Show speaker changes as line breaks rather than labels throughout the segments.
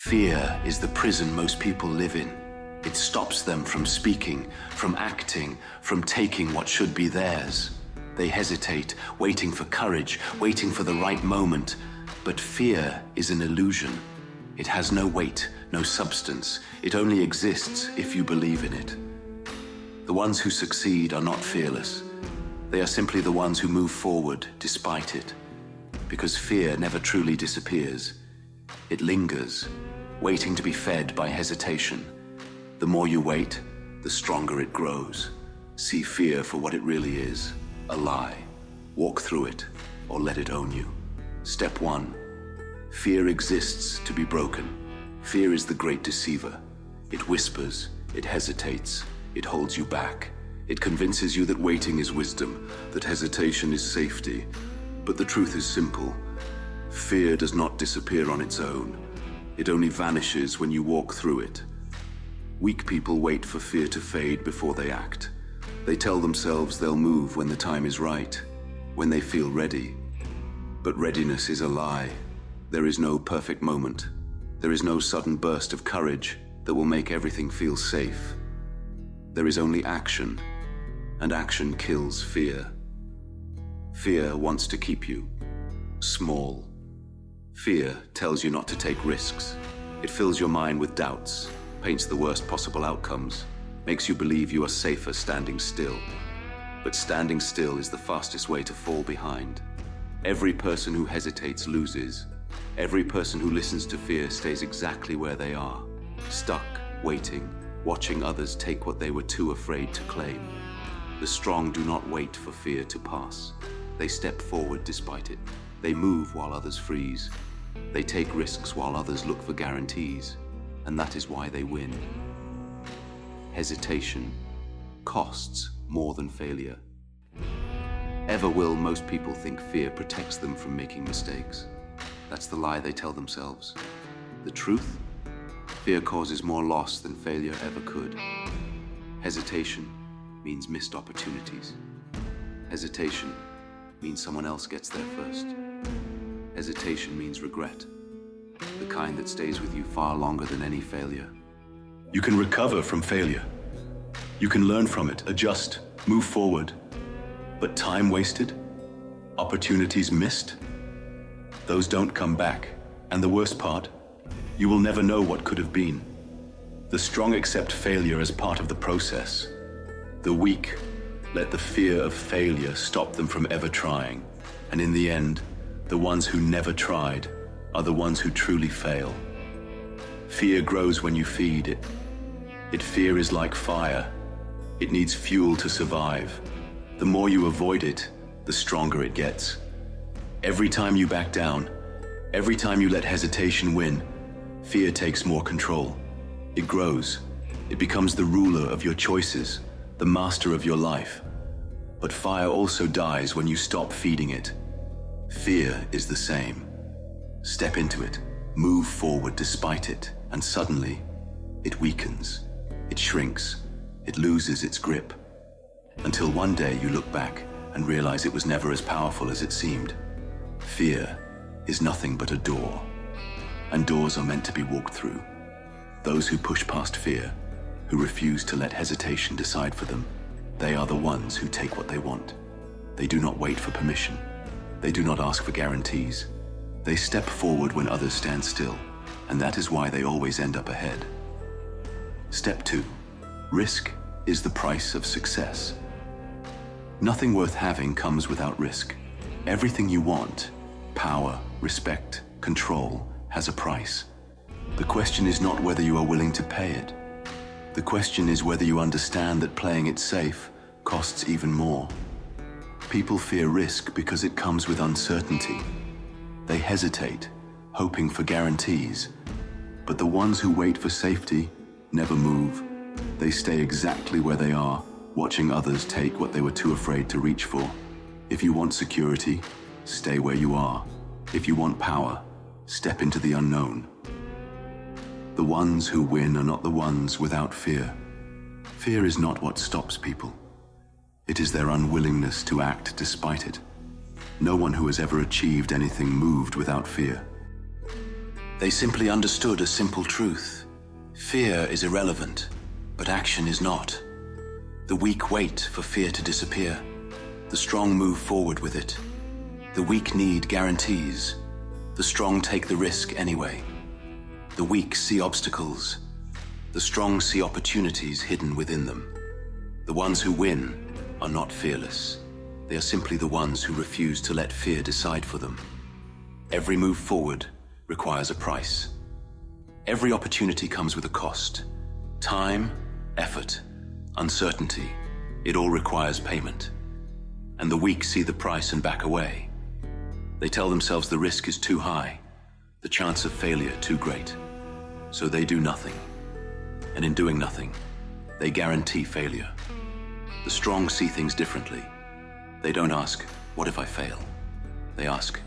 Fear is the prison most people live in. It stops them from speaking, from acting, from taking what should be theirs. They hesitate, waiting for courage, waiting for the right moment. But fear is an illusion. It has no weight, no substance. It only exists if you believe in it. The ones who succeed are not fearless. They are simply the ones who move forward despite it. Because fear never truly disappears. It lingers, waiting to be fed by hesitation. The more you wait, the stronger it grows. See fear for what it really is, a lie. Walk through it, or let it own you. Step 1. Fear exists to be broken. Fear is the great deceiver. It whispers, it hesitates, it holds you back. It convinces you that waiting is wisdom, that hesitation is safety. But the truth is simple. Fear does not disappear on its own. It only vanishes when you walk through it. Weak people wait for fear to fade before they act. They tell themselves they'll move when the time is right, when they feel ready. But readiness is a lie. There is no perfect moment. There is no sudden burst of courage that will make everything feel safe. There is only action, and action kills fear. Fear wants to keep you small. Fear tells you not to take risks. It fills your mind with doubts, paints the worst possible outcomes, makes you believe you are safer standing still. But standing still is the fastest way to fall behind. Every person who hesitates loses. Every person who listens to fear stays exactly where they are, stuck, waiting, watching others take what they were too afraid to claim. The strong do not wait for fear to pass. They step forward despite it. They move while others freeze. They take risks while others look for guarantees. And that is why they win. Hesitation costs more than failure. Ever will most people think fear protects them from making mistakes. That's the lie they tell themselves. The truth? Fear causes more loss than failure ever could. Hesitation means missed opportunities. Hesitation means someone else gets there first. Hesitation means regret, the kind that stays with you far longer than any failure. You can recover from failure. You can learn from it, adjust, move forward. But time wasted, opportunities missed, those don't come back. And the worst part, you will never know what could have been. The strong accept failure as part of the process. The weak let the fear of failure stop them from ever trying. And in the end, the ones who never tried are the ones who truly fail. Fear grows when you feed it. Fear is like fire. It needs fuel to survive. The more you avoid it, the stronger it gets. Every time you back down, every time you let hesitation win, fear takes more control. It grows. It becomes the ruler of your choices, the master of your life. But fire also dies when you stop feeding it. Fear is the same. Step into it, move forward despite it, and suddenly, it weakens, it shrinks, it loses its grip. Until one day you look back and realize it was never as powerful as it seemed. Fear is nothing but a door, and doors are meant to be walked through. Those who push past fear, who refuse to let hesitation decide for them, they are the ones who take what they want. They do not wait for permission. They do not ask for guarantees. They step forward when others stand still, and that is why they always end up ahead. Step 2. Risk is the price of success. Nothing worth having comes without risk. Everything you want, power, respect, control, has a price. The question is not whether you are willing to pay it. The question is whether you understand that playing it safe costs even more. People fear risk because it comes with uncertainty. They hesitate, hoping for guarantees. But the ones who wait for safety never move. They stay exactly where they are, watching others take what they were too afraid to reach for. If you want security, stay where you are. If you want power, step into the unknown. The ones who win are not the ones without fear. Fear is not what stops people. It is their unwillingness to act despite it. No one who has ever achieved anything moved without fear. They simply understood a simple truth. Fear is irrelevant, but action is not. The weak wait for fear to disappear. The strong move forward with it. The weak need guarantees. The strong take the risk anyway. The weak see obstacles. The strong see opportunities hidden within them. The ones who win are not fearless. They are simply the ones who refuse to let fear decide for them. Every move forward requires a price. Every opportunity comes with a cost. Time, effort, uncertainty. It all requires payment. And the weak see the price and back away. They tell themselves the risk is too high, the chance of failure too great. So they do nothing. And in doing nothing, they guarantee failure. The strong see things differently. They don't ask, what if I fail? They ask,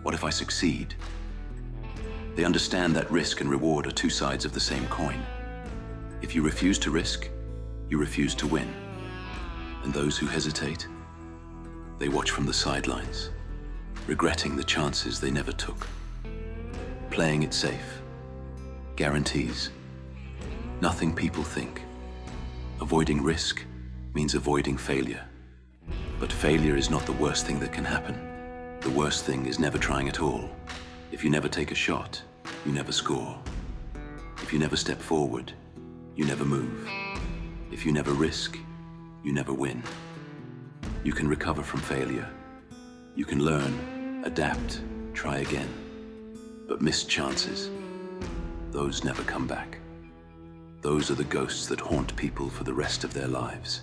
what if I succeed? They understand that risk and reward are two sides of the same coin. If you refuse to risk, you refuse to win. And those who hesitate, they watch from the sidelines, regretting the chances they never took. Playing it safe, guarantees, nothing people think. Avoiding risk means avoiding failure. But failure is not the worst thing that can happen. The worst thing is never trying at all. If you never take a shot, you never score. If you never step forward, you never move. If you never risk, you never win. You can recover from failure. You can learn, adapt, try again. But missed chances, those never come back. Those are the ghosts that haunt people for the rest of their lives.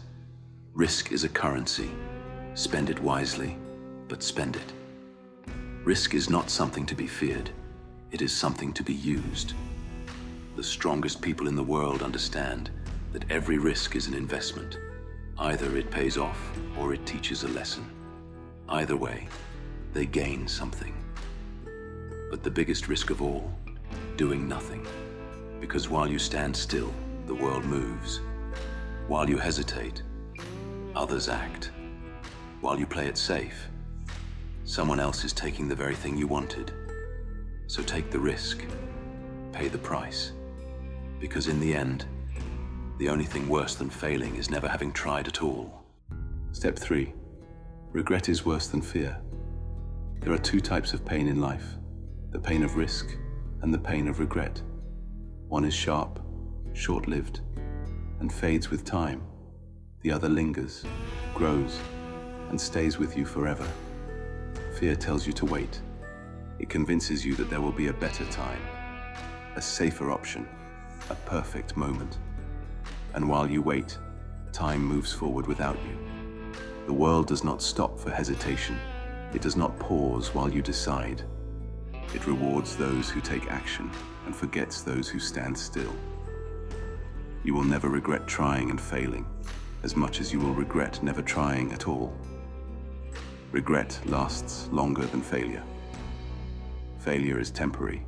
Risk is a currency. Spend it wisely, but spend it. Risk is not something to be feared. It is something to be used. The strongest people in the world understand that every risk is an investment. Either it pays off or it teaches a lesson. Either way, they gain something. But the biggest risk of all, doing nothing. Because while you stand still, the world moves. While you hesitate, others act. While you play it safe, someone else is taking the very thing you wanted. So take the risk, pay the price. Because in the end, the only thing worse than failing is never having tried at all. Step 3. Regret is worse than fear. There are two types of pain in life, the pain of risk and the pain of regret. One is sharp, short-lived, and fades with time. The other lingers, grows, and stays with you forever. Fear tells you to wait. It convinces you that there will be a better time, a safer option, a perfect moment. And while you wait, time moves forward without you. The world does not stop for hesitation. It does not pause while you decide. It rewards those who take action and forgets those who stand still. You will never regret trying and failing as much as you will regret never trying at all. Regret lasts longer than failure. Failure is temporary.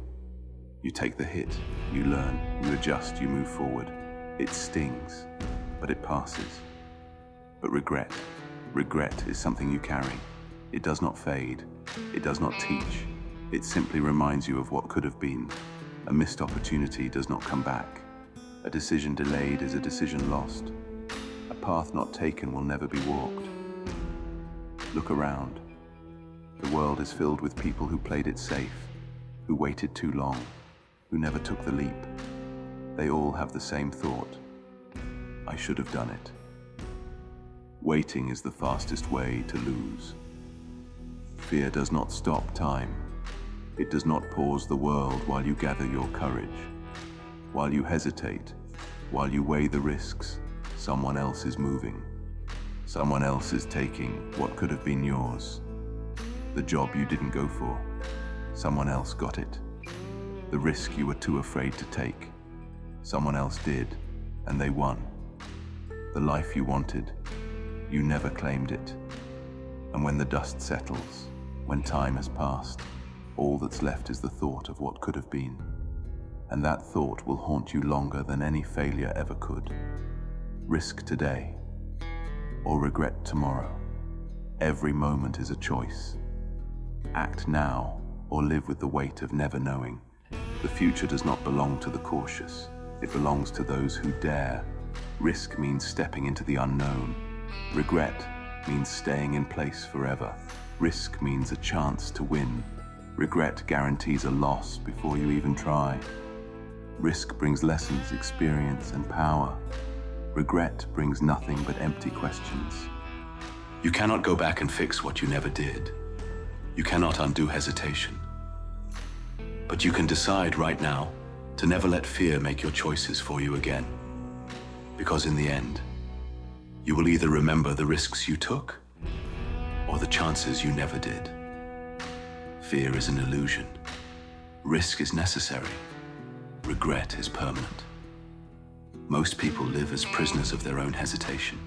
You take the hit, you learn, you adjust, you move forward. It stings, but it passes. But regret is something you carry. It does not fade. It does not teach. It simply reminds you of what could have been. A missed opportunity does not come back. A decision delayed is a decision lost. A path not taken will never be walked. Look around. The world is filled with people who played it safe, who waited too long, who never took the leap. They all have the same thought. I should have done it. Waiting is the fastest way to lose. Fear does not stop time. It does not pause the world while you gather your courage. While you hesitate, while you weigh the risks, someone else is moving. Someone else is taking what could have been yours. The job you didn't go for, someone else got it. The risk you were too afraid to take, someone else did, and they won. The life you wanted, you never claimed it. And when the dust settles, when time has passed, all that's left is the thought of what could have been. And that thought will haunt you longer than any failure ever could. Risk today, or regret tomorrow. Every moment is a choice. Act now, or live with the weight of never knowing. The future does not belong to the cautious. It belongs to those who dare. Risk means stepping into the unknown. Regret means staying in place forever. Risk means a chance to win. Regret guarantees a loss before you even try. Risk brings lessons, experience, and power. Regret brings nothing but empty questions. You cannot go back and fix what you never did. You cannot undo hesitation. But you can decide right now to never let fear make your choices for you again. Because in the end, you will either remember the risks you took or the chances you never did. Fear is an illusion. Risk is necessary. Regret is permanent. Most people live as prisoners of their own hesitation.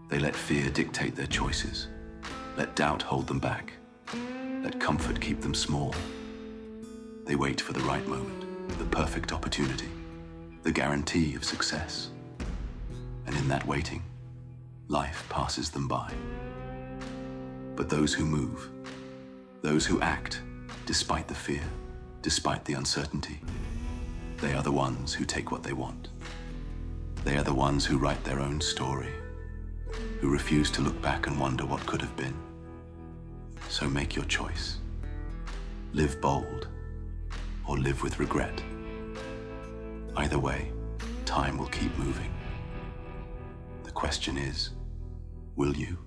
They let fear dictate their choices. Let doubt hold them back. Let comfort keep them small. They wait for the right moment, the perfect opportunity, the guarantee of success. And in that waiting, life passes them by. But those who move, those who act despite the fear, despite the uncertainty, they are the ones who take what they want. They are the ones who write their own story, who refuse to look back and wonder what could have been. So make your choice. Live bold, or live with regret. Either way, time will keep moving. The question is, will you?